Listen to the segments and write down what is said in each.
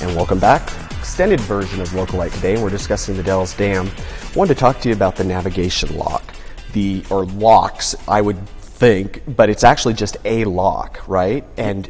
And welcome back. Extended version of Localite today. We're discussing the Dalles Dam. I wanted to talk to you about the navigation lock. Or locks, I would think, but it's actually just a lock, right? And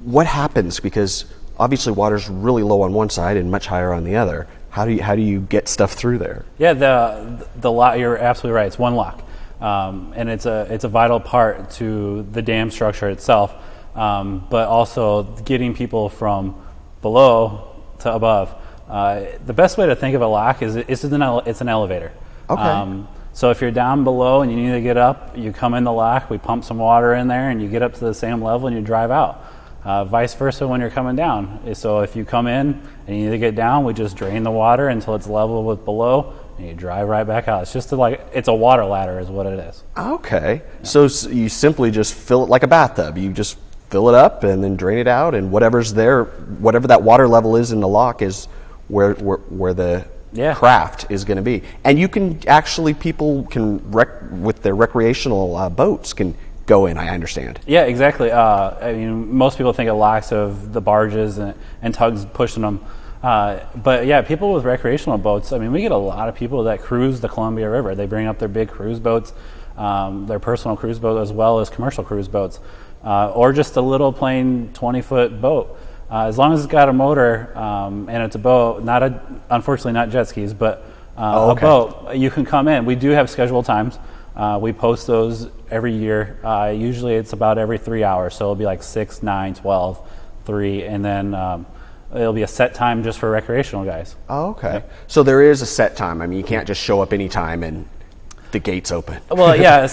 what happens, because obviously water's really low on one side and much higher on the other. How do you get stuff through there? Yeah, the lock, you're absolutely right. It's one lock. And it's a vital part to the dam structure itself, but also getting people from below to above. The best way to think of a lock is it's an elevator. Okay. So if you're down below and you need to get up, you come in the lock, we pump some water in there, and you get up to the same level and you drive out. Vice versa when you're coming down. So if you come in and you need to get down, we just drain the water until it's level with below, and you drive right back out. It's just it's a water ladder is what it is. Okay. Yeah. So you simply just fill it like a bathtub. You just fill it up and then drain it out, and whatever's there, whatever that water level is in the lock is where the craft is going to be. And you can actually, people can, with their recreational boats, can go in, I understand. Yeah, exactly. I mean, most people think of locks of the barges and tugs pushing them. But yeah, people with recreational boats, I mean, we get a lot of people that cruise the Columbia River. They bring up their big cruise boats, their personal cruise boat, as well as commercial cruise boats, or just a little plain 20-foot boat. As long as it's got a motor and it's a boat, unfortunately not jet skis, but a boat, you can come in. We do have scheduled times. We post those every year. Usually it's about every 3 hours, so it'll be like 6, 9, 12, 3, and then it'll be a set time just for recreational guys. Oh, okay. Yeah. So there is a set time. I mean, you can't just show up anytime and the gate's open. Well, yeah.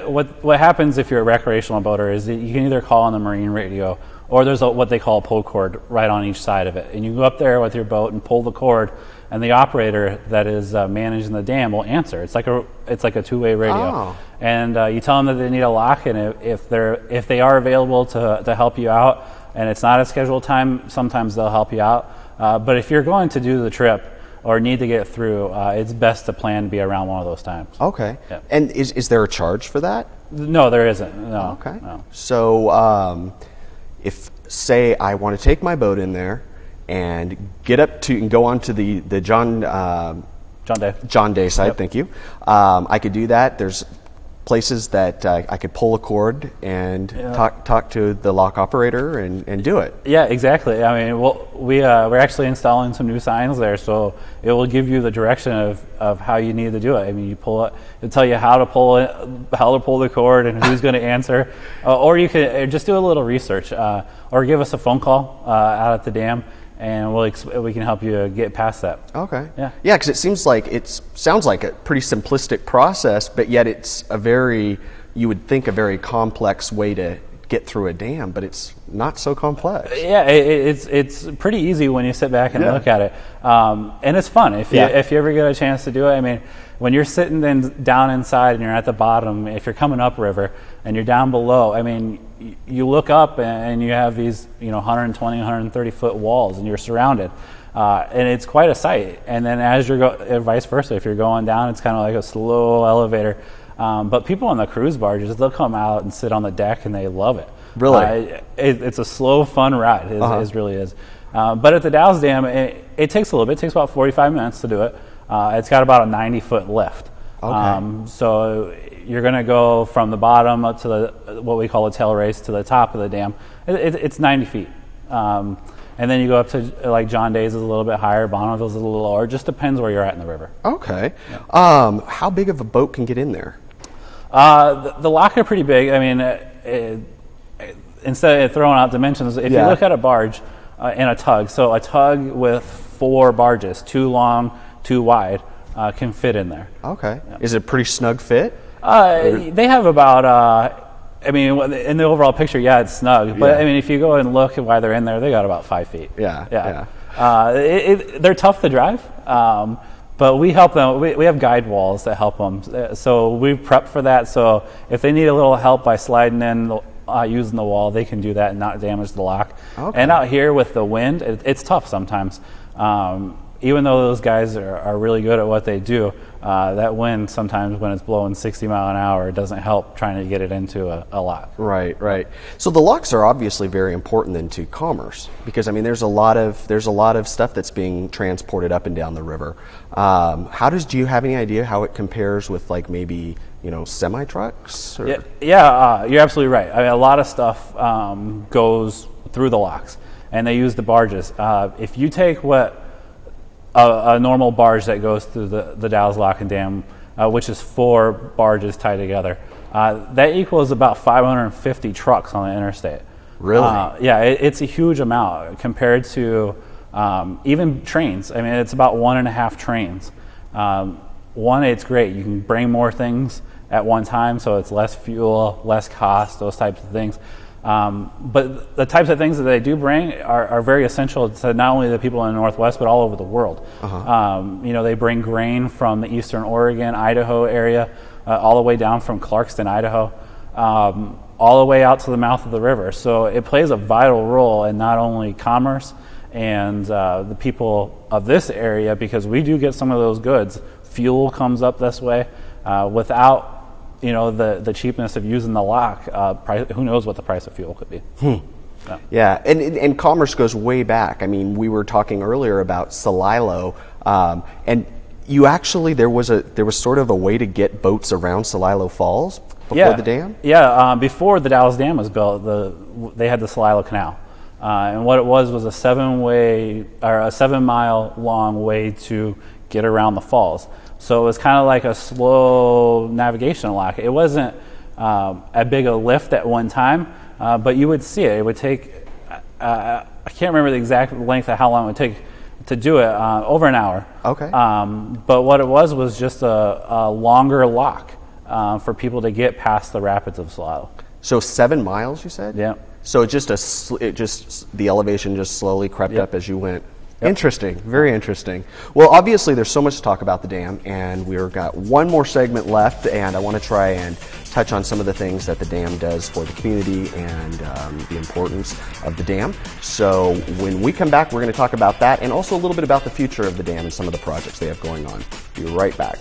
What happens if you're a recreational boater is that you can either call on the marine radio, or there's what they call a pull cord right on each side of it. And you go up there with your boat and pull the cord, and the operator that is managing the dam will answer. It's like a two-way radio. Oh. And you tell them that they need a lock, and if they are available to help you out, and it's not a scheduled time, sometimes they'll help you out. But if you're going to do the trip or need to get through, it's best to plan to be around one of those times. Okay. Yeah. And is there a charge for that? No, there isn't. No. Okay. No. So if, say, I want to take my boat in there and get up to and go on to the John Day side, yep. Thank you. I could do that. There's places that I could pull a cord and talk to the lock operator and do it. Yeah, exactly. I mean, we're actually installing some new signs there, so it will give you the direction of how you need to do it. I mean, you pull it, it'll tell you how to pull it, how to pull the cord, and who's going to answer. Or you could just do a little research, or give us a phone call out at the dam, and we can help you get past that. Okay. Yeah. Yeah, because it sounds like a pretty simplistic process, but yet it's you would think a very complex way to get through a dam, but it's not so complex. Yeah, it's pretty easy when you sit back and look at it, and it's fun if you ever get a chance to do it. I mean, when you're sitting down inside and you're at the bottom, if you're coming upriver and you're down below, I mean, you look up and you have these 120, 130 foot walls, and you're surrounded, and it's quite a sight. And then as you're vice versa, if you're going down, it's kind of like a slow elevator. But people on the cruise barges, they'll come out and sit on the deck, and they love it. Really? It's a slow, fun ride. It really is. But at the Dalles Dam, it takes a little bit. It takes about 45 minutes to do it. It's got about a 90-foot lift. Okay. So you're going to go from the bottom up to what we call a tail race to the top of the dam. It's 90 feet. And then you go up to like John Day's is a little bit higher, Bonneville's is a little lower. It just depends where you're at in the river. Okay. Yeah. How big of a boat can get in there? The lock are pretty big. I mean, instead of throwing out dimensions, if you look at a barge and a tug, so a tug with 4 barges, 2 long, 2 wide, can fit in there. Okay. Yeah. Is it a pretty snug fit? They have about, I mean, in the overall picture, it's snug. But, I mean, if you go and look at why they're in there, they got about 5 feet. Yeah. They're tough to drive. But we help them. We have guide walls that help them. So we prep for that. So if they need a little help by sliding in, using the wall, they can do that and not damage the lock. Okay. And out here with the wind, it's tough sometimes. even though those guys are really good at what they do, that wind sometimes when it's blowing 60 mile an hour, it doesn't help trying to get it into a lock. Right, right. So the locks are obviously very important then to commerce, because I mean there's a lot of stuff that's being transported up and down the river. Do you have any idea how it compares with like maybe semi trucks? Yeah, you're absolutely right. I mean, a lot of stuff goes through the locks, and they use the barges. If you take what a normal barge that goes through the Dalles Lock and Dam, which is 4 barges tied together, that equals about 550 trucks on the interstate. Really? Yeah, it's a huge amount compared to even trains. I mean, it's about 1.5 trains. It's great. You can bring more things at one time, so it's less fuel, less cost, those types of things. But the types of things that they do bring are very essential to not only the people in the Northwest, but all over the world. They bring grain from the eastern Oregon, Idaho area, all the way down from Clarkston, Idaho, all the way out to the mouth of the river. So it plays a vital role in not only commerce and the people of this area, because we do get some of those goods. Fuel comes up this way. Without the cheapness of using the lock, who knows what the price of fuel could be. Yeah, and commerce goes way back. I mean, we were talking earlier about Celilo, and you actually there was sort of a way to get boats around Celilo Falls before the dam. Yeah, before the Dalles Dam was built, they had the Celilo Canal, and what it was a 7 mile long way to get around the falls. So it was kind of like a slow navigation lock. It wasn't a big a lift at one time, but you would see it. It would take, I can't remember the exact length of how long it would take to do it, over an hour. Okay. But what it was just a longer lock for people to get past the rapids of Celilo. So 7 miles, you said? Yeah. So the elevation just slowly crept up as you went. Yep. Interesting, very interesting. Well, obviously there's so much to talk about the dam, and we've got one more segment left, and I want to try and touch on some of the things that the dam does for the community and the importance of the dam. So when we come back, we're going to talk about that and also a little bit about the future of the dam and some of the projects they have going on. Be right back.